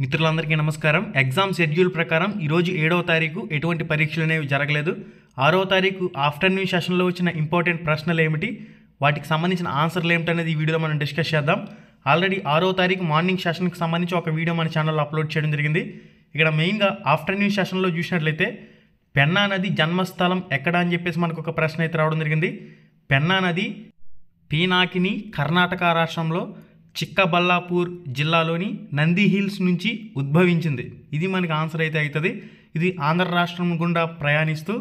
మిత్రులందరికీ నమస్కారం. Exam schedule ప్రకారం ఈరోజు 7వ తారీఖు ఎటువంటి పరీక్షలు అనేవి జరగలేదు. 6వ తారీఖు ఆఫ్టర్నూన్ సెషన్లో వచ్చిన ఇంపార్టెంట్ ప్రశ్నలు ఏమిటి, వాటికి సంబంధించిన ఆన్సర్లు ఏమిటి అనేది ఈ వీడియోలో మనం డిస్కస్ చేద్దాం. ఆల్రెడీ 6వ తారీఖు మార్నింగ్ సెషన్కి సంబంధించి ఒక వీడియో మన ఛానల్లో అప్లోడ్ చేయడం జరిగింది. ఇక్కడ మెయిన్గా ఆఫ్టర్నూన్ సెషన్లో చూసినట్లయితే పెన్నా నది జన్మస్థలం ఎక్కడ అని చెప్పేసి మనకు ఒక ప్రశ్న అయితే రావడం జరిగింది. పెన్నా నది పీనాకిని కర్ణాటక రాష్ట్రంలో చిక్కబల్లాపూర్ జిల్లాలోని నంది హిల్స్ నుంచి ఉద్భవించింది. ఇది మనకి ఆన్సర్ అయితే అవుతుంది. ఇది ఆంధ్ర రాష్ట్రం గుండా ప్రయాణిస్తూ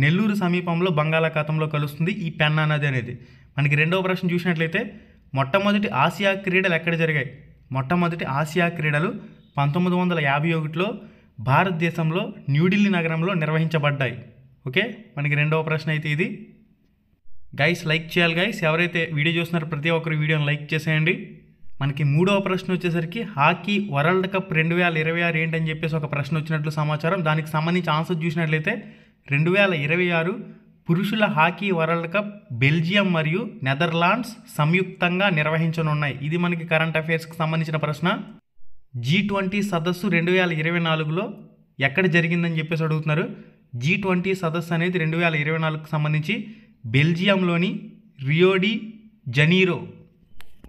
నెల్లూరు సమీపంలో బంగాళాఖాతంలో కలుస్తుంది ఈ పెన్నా నది అనేది. మనకి రెండవ ప్రశ్న చూసినట్లయితే మొట్టమొదటి ఆసియా క్రీడలు ఎక్కడ జరిగాయి? మొట్టమొదటి ఆసియా క్రీడలు 1951లో భారతదేశంలో న్యూఢిల్లీ నగరంలో నిర్వహించబడ్డాయి. ఓకే, మనకి రెండవ ప్రశ్న అయితే ఇది. గైస్ లైక్ చేయాలి గైస్, ఎవరైతే వీడియో చూస్తున్నారో ప్రతి ఒక్కరు వీడియోని లైక్ చేసేయండి. మనకి మూడవ ప్రశ్న వచ్చేసరికి హాకీ వరల్డ్ కప్ 2026 ఏంటని చెప్పేసి ఒక ప్రశ్న వచ్చినట్లు సమాచారం. దానికి సంబంధించి ఆన్సర్ చూసినట్లయితే 2026 పురుషుల హాకీ వరల్డ్ కప్ బెల్జియం మరియు నెదర్లాండ్స్ సంయుక్తంగా నిర్వహించనున్నాయి. ఇది మనకి కరెంట్ అఫైర్స్కి సంబంధించిన ప్రశ్న. G20 సదస్సు 2024లో ఎక్కడ జరిగిందని చెప్పేసి అడుగుతున్నారు. G20 సదస్సు అనేది 2024కు సంబంధించి బెల్జియంలోని రియో డి జనీరో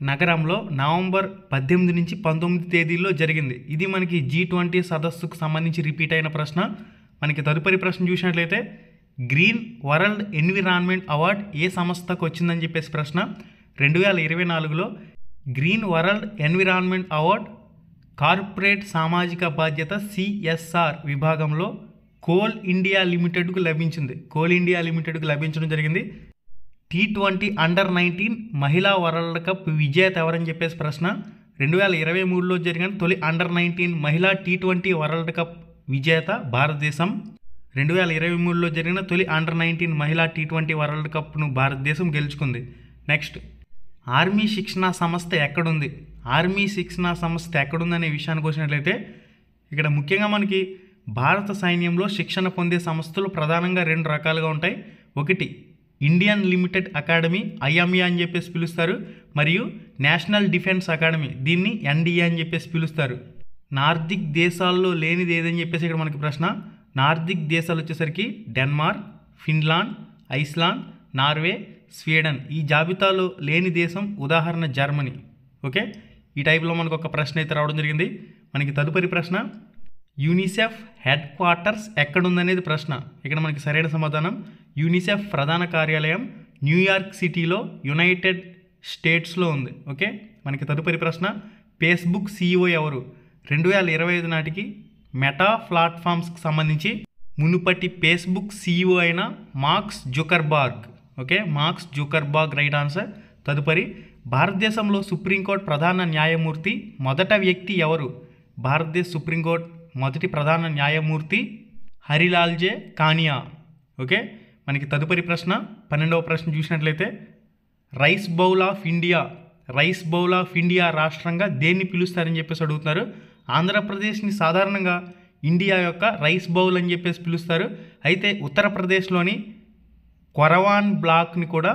నగరంలో నవంబర్ 18 నుంచి 19 తేదీల్లో జరిగింది. ఇది మనకి G20 సదస్సుకు సంబంధించి రిపీట్ అయిన ప్రశ్న. మనకి తదుపరి ప్రశ్న చూసినట్లయితే గ్రీన్ వరల్డ్ ఎన్విరాన్మెంట్ అవార్డ్ ఏ సంస్థకు వచ్చిందని చెప్పేసి ప్రశ్న. 2024లో green world environment award corporate సామాజిక బాధ్యత CSR విభాగంలో కోల్ ఇండియా లిమిటెడ్కు లభించింది. కోల్ ఇండియా లిమిటెడ్కు లభించడం జరిగింది. T20 అండర్-19 మహిళా వరల్డ్ కప్ విజేత ఎవరని చెప్పేసి ప్రశ్న. 2023లో జరిగిన తొలి అండర్-19 మహిళా T20 వరల్డ్ కప్ విజేత భారతదేశం. 2023లో జరిగిన తొలి అండర్-19 మహిళా T20 వరల్డ్ కప్ను భారతదేశం గెలుచుకుంది. నెక్స్ట్, ఆర్మీ శిక్షణా సంస్థ ఎక్కడుంది? ఆర్మీ శిక్షణా సంస్థ ఎక్కడుందనే విషయానికి వచ్చినట్లయితే ఇక్కడ ముఖ్యంగా మనకి భారత సైన్యంలో శిక్షణ పొందే సంస్థలు ప్రధానంగా రెండు రకాలుగా ఉంటాయి. ఒకటి ఇండియన్ లిమిటెడ్ అకాడమీ, IMA అని చెప్పేసి పిలుస్తారు, మరియు నేషనల్ డిఫెన్స్ అకాడమీ, దీన్ని NDA అని చెప్పేసి పిలుస్తారు. నార్దిక్ దేశాల్లో లేనిది ఏదని చెప్పేసి ఇక్కడ మనకి ప్రశ్న. నార్దిక్ దేశాలు వచ్చేసరికి Denmark, Finland, Iceland, Norway, Sweden. ఈ జాబితాలో లేని దేశం ఉదాహరణ జర్మనీ. ఓకే, ఈ టైప్లో మనకు ఒక ప్రశ్న అయితే రావడం జరిగింది. మనకి తదుపరి ప్రశ్న యూనిసెఫ్ హెడ్ క్వార్టర్స్ ఎక్కడుందనేది ప్రశ్న. ఇక్కడ మనకి సరైన సమాధానం యూనిసెఫ్ ప్రధాన కార్యాలయం న్యూయార్క్ సిటీలో యునైటెడ్ స్టేట్స్లో ఉంది. ఓకే, మనకి తదుపరి ప్రశ్న ఫేస్బుక్ CEO ఎవరు? 2025 నాటికి మెటా ప్లాట్ఫామ్స్కి సంబంధించి మునుపటి ఫేస్బుక్ CEO అయిన mark Zuckerberg. Okay, mark Zuckerberg right answer. తదుపరి భారతదేశంలో సుప్రీంకోర్టు ప్రధాన న్యాయమూర్తి మొదటి వ్యక్తి ఎవరు? భారతదేశ సుప్రీంకోర్టు మొదటి ప్రధాన న్యాయమూర్తి హరిలాల్జే కానియా. ఓకే, మనకి తదుపరి ప్రశ్న 12వ ప్రశ్న చూసినట్లయితే రైస్ బౌల్ ఆఫ్ ఇండియా రాష్ట్రంగా దేన్ని పిలుస్తారని చెప్పేసి అడుగుతున్నారు. ఆంధ్రప్రదేశ్ని సాధారణంగా ఇండియా యొక్క రైస్ బౌల్ అని చెప్పేసి పిలుస్తారు. అయితే ఉత్తరప్రదేశ్లోని కొరవాన్ బ్లాక్ని కూడా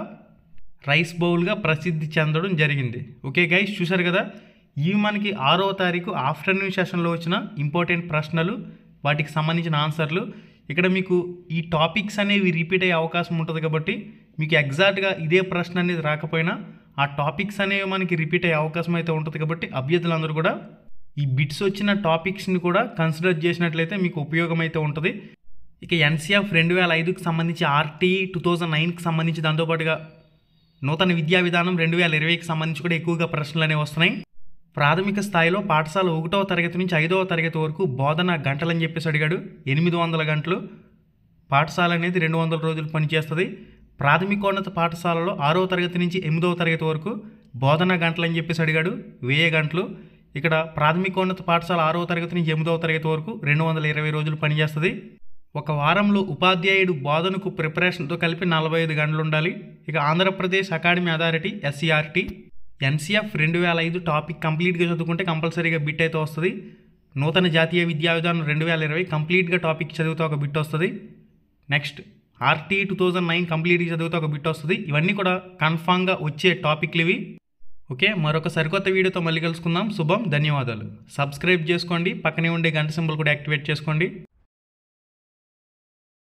రైస్ బౌల్గా ప్రసిద్ధి చెందడం జరిగింది. ఓకే గైస్, చూసారు కదా, ఇవి మనకి 6వ తారీఖు ఆఫ్టర్నూన్ సెషన్లో వచ్చిన ఇంపార్టెంట్ ప్రశ్నలు, వాటికి సంబంధించిన ఆన్సర్లు. ఇక్కడ మీకు ఈ టాపిక్స్ అనేవి రిపీట్ అయ్యే అవకాశం ఉంటుంది కాబట్టి మీకు ఎగ్జాక్ట్గా ఇదే ప్రశ్న అనేది రాకపోయినా ఆ టాపిక్స్ అనేవి మనకి రిపీట్ అయ్యే అవకాశం అయితే ఉంటుంది. కాబట్టి అభ్యర్థులందరూ కూడా ఈ బిట్స్ వచ్చిన టాపిక్స్ని కూడా కన్సిడర్ చేసినట్లయితే మీకు ఉపయోగం అయితే ఉంటుంది. ఇక NCF 2005కి సంబంధించి, RTE 2009కి సంబంధించి, దాంతోపాటుగా నూతన విద్యా విధానం 2020కి సంబంధించి కూడా ఎక్కువగా ప్రశ్నలు అనేవి వస్తున్నాయి. ప్రాథమిక స్థాయిలో పాఠశాల 1వ తరగతి నుంచి 5వ తరగతి వరకు బోధన గంటలని చెప్పేసి అడిగాడు. 800 గంటలు. పాఠశాల అనేది 200 రోజులు పనిచేస్తుంది. ప్రాథమికోన్నత పాఠశాలలో 6వ తరగతి నుంచి 8వ తరగతి వరకు బోధన గంటలని చెప్పేసి అడిగాడు. 1000 గంటలు. ఇక్కడ ప్రాథమికోన్నత పాఠశాల 6వ తరగతి నుంచి 8వ తరగతి వరకు 220 రోజులు పనిచేస్తుంది. ఒక వారంలో ఉపాధ్యాయుడు బోధనకు ప్రిపరేషన్తో కలిపి 45 గంటలు ఉండాలి. ఇక Andhra Pradesh academy authority SCRT NCF 2005 topic కంప్లీట్గా చదువుకుంటే కంపల్సరీగా బిట్ అయితే వస్తుంది. నూతన జాతీయ విద్యా విధానం 2020 కంప్లీట్గా టాపిక్ చదివితే ఒక బిట్ వస్తుంది. నెక్స్ట్ RTE 2009 కంప్లీట్గా చదివితే ఒక బిట్ వస్తుంది. ఇవన్నీ కూడా కన్ఫామ్గా వచ్చే టాపిక్లు ఇవి. ఓకే, మరొక సరికొత్త వీడియోతో మళ్ళీ కలుసుకుందాం. శుభం, ధన్యవాదాలు. సబ్స్క్రైబ్ చేసుకోండి, పక్కనే ఉండే గంట సింబల్ కూడా యాక్టివేట్ చేసుకోండి.